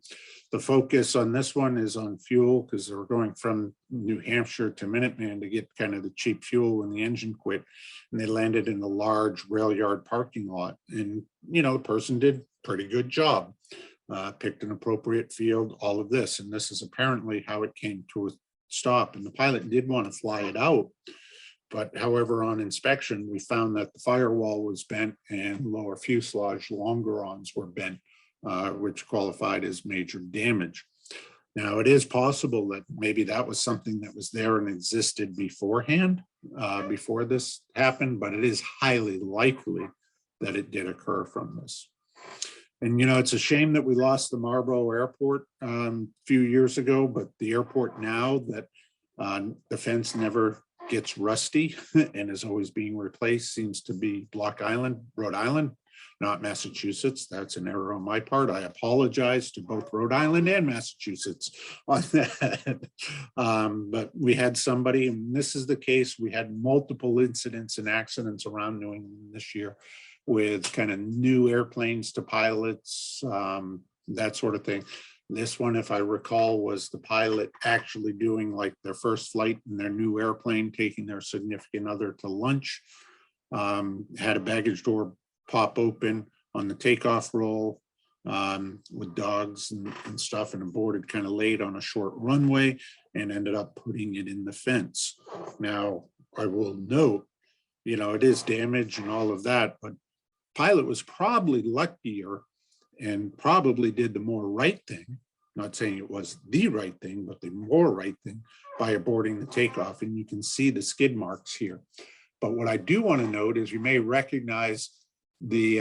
the focus on this one is on fuel, because they were going from New Hampshire to Minuteman to get kind of the cheap fuel when the engine quit, and they landed in a large rail yard parking lot. And, you know, the person did a pretty good job, picked an appropriate field, all of this. And this is apparently how it came to a stop. And the pilot did want to fly it out. But however, on inspection, we found that the firewall was bent and lower fuselage longerons were bent, which qualified as major damage. Now, it is possible that maybe that was something that was there and existed beforehand, before this happened, but it is highly likely that it did occur from this. And, you know, it's a shame that we lost the Marlborough Airport a few years ago, but the airport now that the fence never gets rusty and is always being replaced seems to be Block Island, Rhode Island, not Massachusetts. That's an error on my part. I apologize to both Rhode Island and Massachusetts on that. But we had somebody, and this is the case, we had multiple incidents and accidents around New England this year with kind of new airplanes to pilots, that sort of thing. This one, if I recall, was the pilot actually doing like their first flight in their new airplane, taking their significant other to lunch, had a baggage door pop open on the takeoff roll with dogs and stuff, and boarded kind of late on a short runway and ended up putting it in the fence. Now, I will note, you know, it is damage and all of that, but pilot was probably luckier and probably did the more right thing, not saying it was the right thing, but the more right thing by aborting the takeoff. And you can see the skid marks here. But what I do want to note is you may recognize the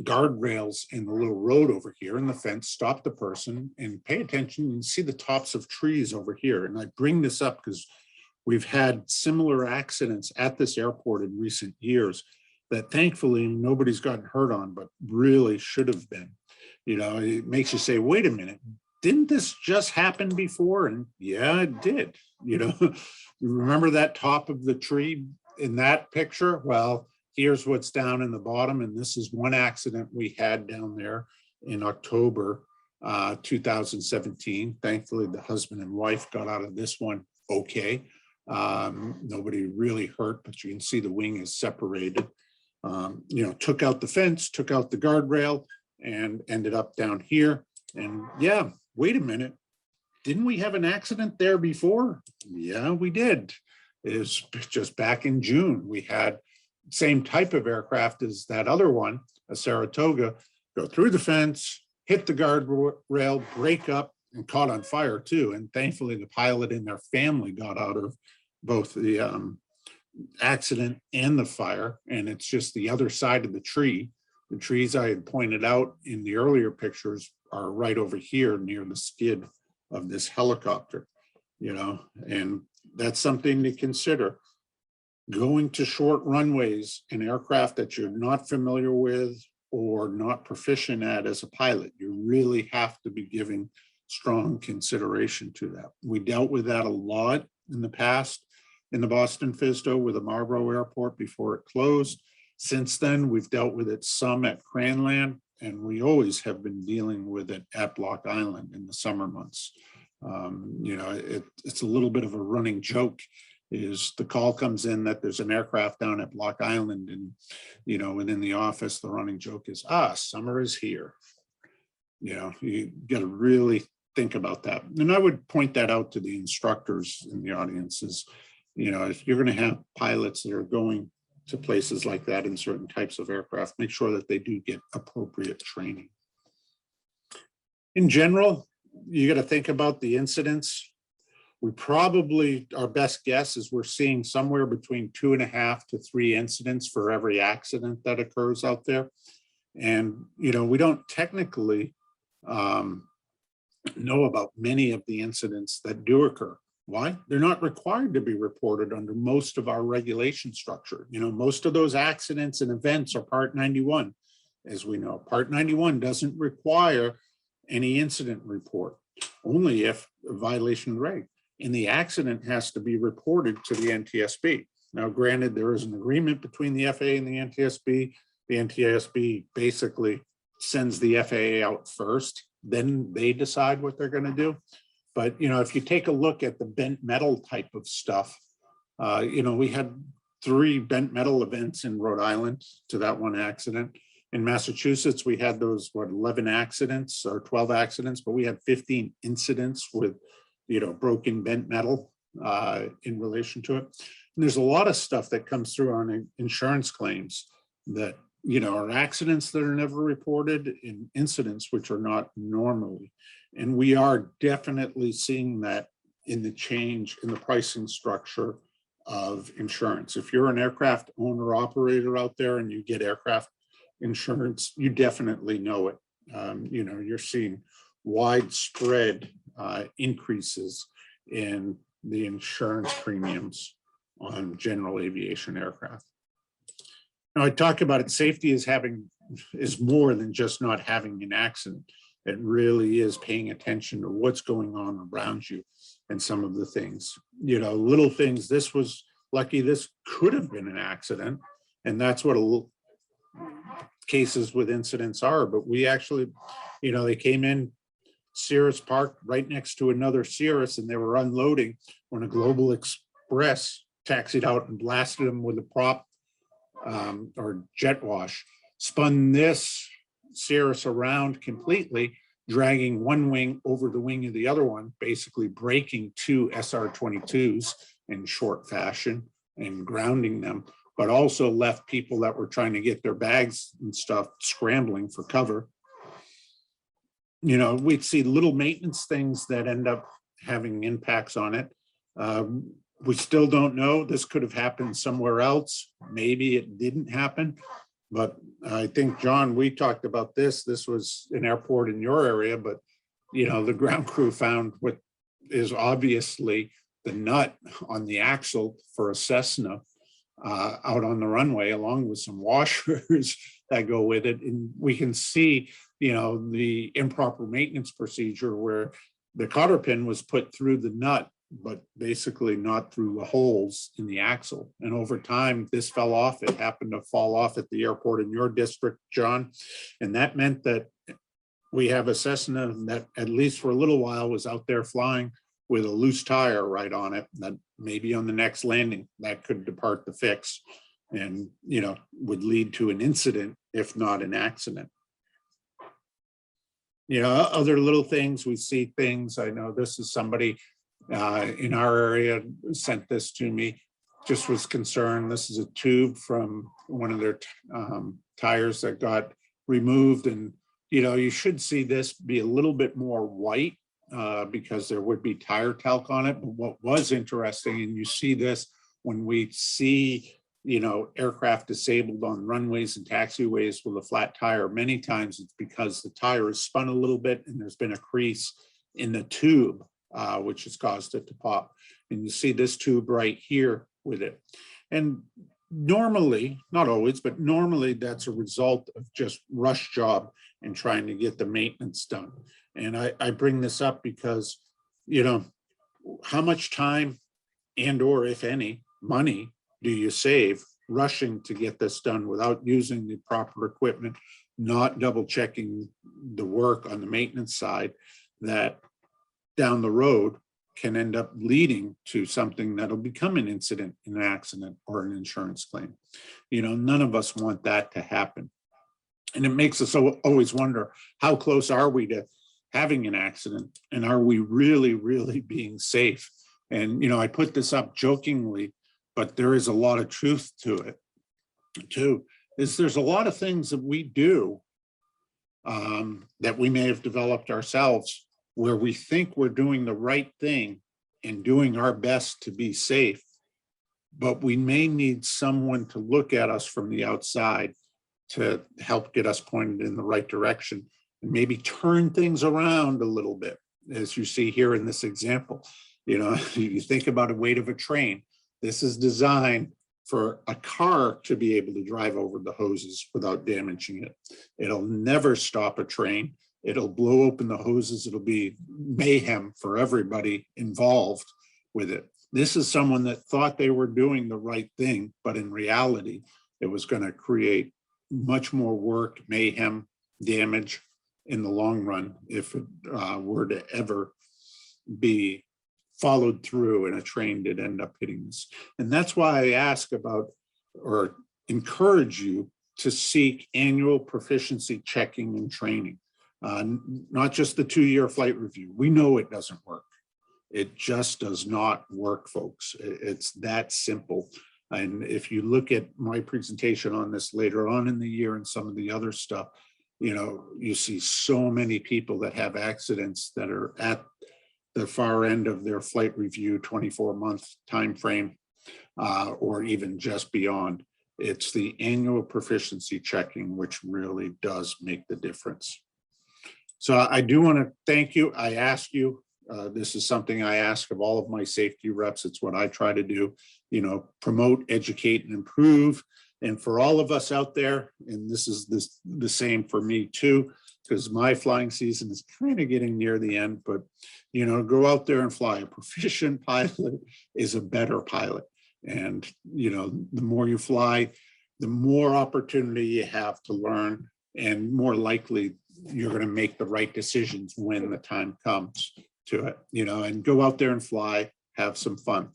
guardrails in the little road over here, and the fence. Stop the person and pay attention and see the tops of trees over here. And I bring this up because we've had similar accidents at this airport in recent years that thankfully nobody's gotten hurt on, but really should have been. You know, it makes you say, wait a minute, didn't this just happen before? And yeah, it did. You know, remember that top of the tree in that picture? Well, here's what's down in the bottom. And this is one accident we had down there in October 2017. Thankfully, the husband and wife got out of this one okay. Nobody really hurt, but you can see the wing is separated. You know, took out the fence, took out the guardrail, and ended up down here. And yeah, wait a minute. Didn't we have an accident there before? Yeah, we did. It's just back in June. We had same type of aircraft as that other one, a Saratoga, go through the fence, hit the guardrail, break up, and caught on fire too. And thankfully, the pilot and their family got out of both the accident and the fire. And it's just the other side of the tree. The trees I had pointed out in the earlier pictures are right over here near the skid of this helicopter, you know, and that's something to consider. Going to short runways in aircraft that you're not familiar with or not proficient at as a pilot, you really have to be giving strong consideration to that. We dealt with that a lot in the past in the Boston FSDO with the Marlborough Airport before it closed. Since then, we've dealt with it some at Cranland, and we always have been dealing with it at Block Island in the summer months. You know, it's a little bit of a running joke. Is the call comes in that there's an aircraft down at Block Island, and you know, within the office, the running joke is, summer is here. You know, you got to really think about that. And I would point that out to the instructors in the audience is, you know, if you're going to have pilots that are going to places like that in certain types of aircraft, make sure that they do get appropriate training. In general, you got to think about the incidents. We probably, our best guess is we're seeing somewhere between 2.5 to 3 incidents for every accident that occurs out there. And, you know, we don't technically know about many of the incidents that do occur. Why? They're not required to be reported under most of our regulation structure. You know, most of those accidents and events are Part 91, as we know. Part 91 doesn't require any incident report, only if a violation of the reg. And the accident has to be reported to the NTSB. Now, granted, there is an agreement between the FAA and the NTSB. The NTSB basically sends the FAA out first, then they decide what they're going to do. But, you know, if you take a look at the bent metal type of stuff, you know, we had 3 bent metal events in Rhode Island to that one accident. In Massachusetts, we had those, 11 accidents or 12 accidents, but we had 15 incidents with, you know, broken bent metal in relation to it. And there's a lot of stuff that comes through on insurance claims that, you know, are accidents that are never reported and incidents which are not normally. And we are definitely seeing that in the change in the pricing structure of insurance. If you're an aircraft owner operator out there and you get aircraft insurance, you definitely know it. You know, you're seeing widespread increases in the insurance premiums on general aviation aircraft. Now, I talk about it, safety is more than just not having an accident. It really is paying attention to what's going on around you and some of the things, you know, little things. This was lucky, this could have been an accident. And that's what cases with incidents are. But we actually, you know, they came in Cirrus parked right next to another Cirrus and they were unloading when a Global Express taxied out and blasted them with a prop or jet wash, spun this Cirrus around completely, dragging one wing over the wing of the other one, basically breaking 2 SR-22s in short fashion and grounding them, but also left people that were trying to get their bags and stuff scrambling for cover. You know, we'd see little maintenance things that end up having impacts on it. We still don't know. This could have happened somewhere else. Maybe it didn't happen. But I think, John, we talked about this. This was an airport in your area, but, you know, the ground crew found what is obviously the nut on the axle for a Cessna out on the runway, along with some washers that go with it. And we can see, you know, the improper maintenance procedure where the cotter pin was put through the nut, but basically not through the holes in the axle. And over time, this fell off. It happened to fall off at the airport in your district, John. And that meant that we have a Cessna that, at least for a little while, was out there flying with a loose tire right on it, that maybe on the next landing, that could depart the fix and, you know, would lead to an incident, if not an accident. You know, other little things, we see things. I know this is somebody in our area sent this to me, just was concerned. This is a tube from one of their tires that got removed. And, you know, you should see this be a little bit more white because there would be tire talc on it. But what was interesting, and you see this when we see, you know, aircraft disabled on runways and taxiways with a flat tire, many times it's because the tire is spun a little bit and there's been a crease in the tube, which has caused it to pop. And you see this tube right here with it. And normally, not always, but normally that's a result of just rush job and trying to get the maintenance done. And I bring this up because, you know, how much time and or if any money do you save rushing to get this done without using the proper equipment, not double checking the work on the maintenance side, that down the road can end up leading to something that'll become an incident, an accident, or an insurance claim. You know, none of us want that to happen. And it makes us always wonder, how close are we to having an accident? And are we really, really being safe? And, you know, I put this up jokingly, but there is a lot of truth to it too, is there's a lot of things that we do that we may have developed ourselves where we think we're doing the right thing and doing our best to be safe, but we may need someone to look at us from the outside to help get us pointed in the right direction and maybe turn things around a little bit, as you see here in this example. You know, you think about the weight of a train. This is designed for a car to be able to drive over the hoses without damaging it. It'll never stop a train. It'll blow open the hoses. It'll be mayhem for everybody involved with it. This is someone that thought they were doing the right thing, but in reality, it was going to create much more work, mayhem, damage in the long run if it were to ever be followed through and a train did end up hitting this. And that's why I ask about or encourage you to seek annual proficiency checking and training, not just the 2-year flight review. We know it doesn't work. It just does not work, folks. It's that simple. And if you look at my presentation on this later on in the year and some of the other stuff, you know, you see so many people that have accidents that are at the far end of their flight review 24-month time frame, or even just beyond. It's the annual proficiency checking which really does make the difference. So I do want to thank you. I ask you, this is something I ask of all of my safety reps. It's what I try to do, you know, promote, educate, and improve. And for all of us out there, and this is the same for me too, because my flying season is kind of getting near the end, but, you know, go out there and fly. A proficient pilot is a better pilot. And, you know, the more you fly, the more opportunity you have to learn, and more likely you're going to make the right decisions when the time comes to it, you know, and go out there and fly, have some fun.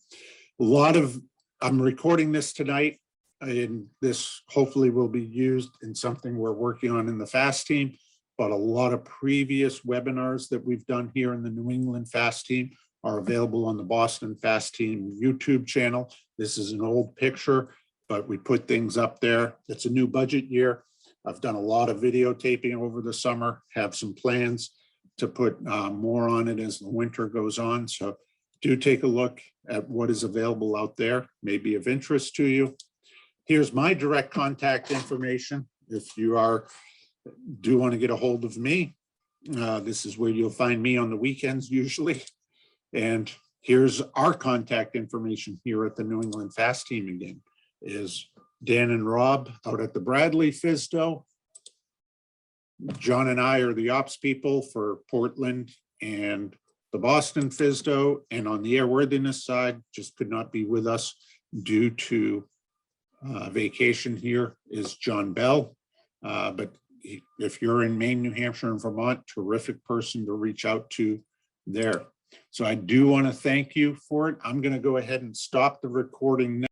I'm recording this tonight, and this hopefully will be used in something we're working on in the FAASTeam, but a lot of previous webinars that we've done here in the New England FAASTeam are available on the Boston FAASTeam YouTube channel. This is an old picture, but we put things up there. It's a new budget year. I've done a lot of videotaping over the summer, have some plans to put more on it as the winter goes on. So do take a look at what is available out there, may be of interest to you. Here's my direct contact information. If you do want to get a hold of me, this is where you'll find me on the weekends usually. And here's our contact information here at the New England FAASTeam again, is Dan and Rob out at the Bradley FSDO. John and I are the ops people for Portland and the Boston FSDO. And on the airworthiness side, just could not be with us due to vacation here, is John Bell. But if you're in Maine, New Hampshire, and Vermont, terrific person to reach out to there. So I do want to thank you for it. I'm going to go ahead and stop the recording now.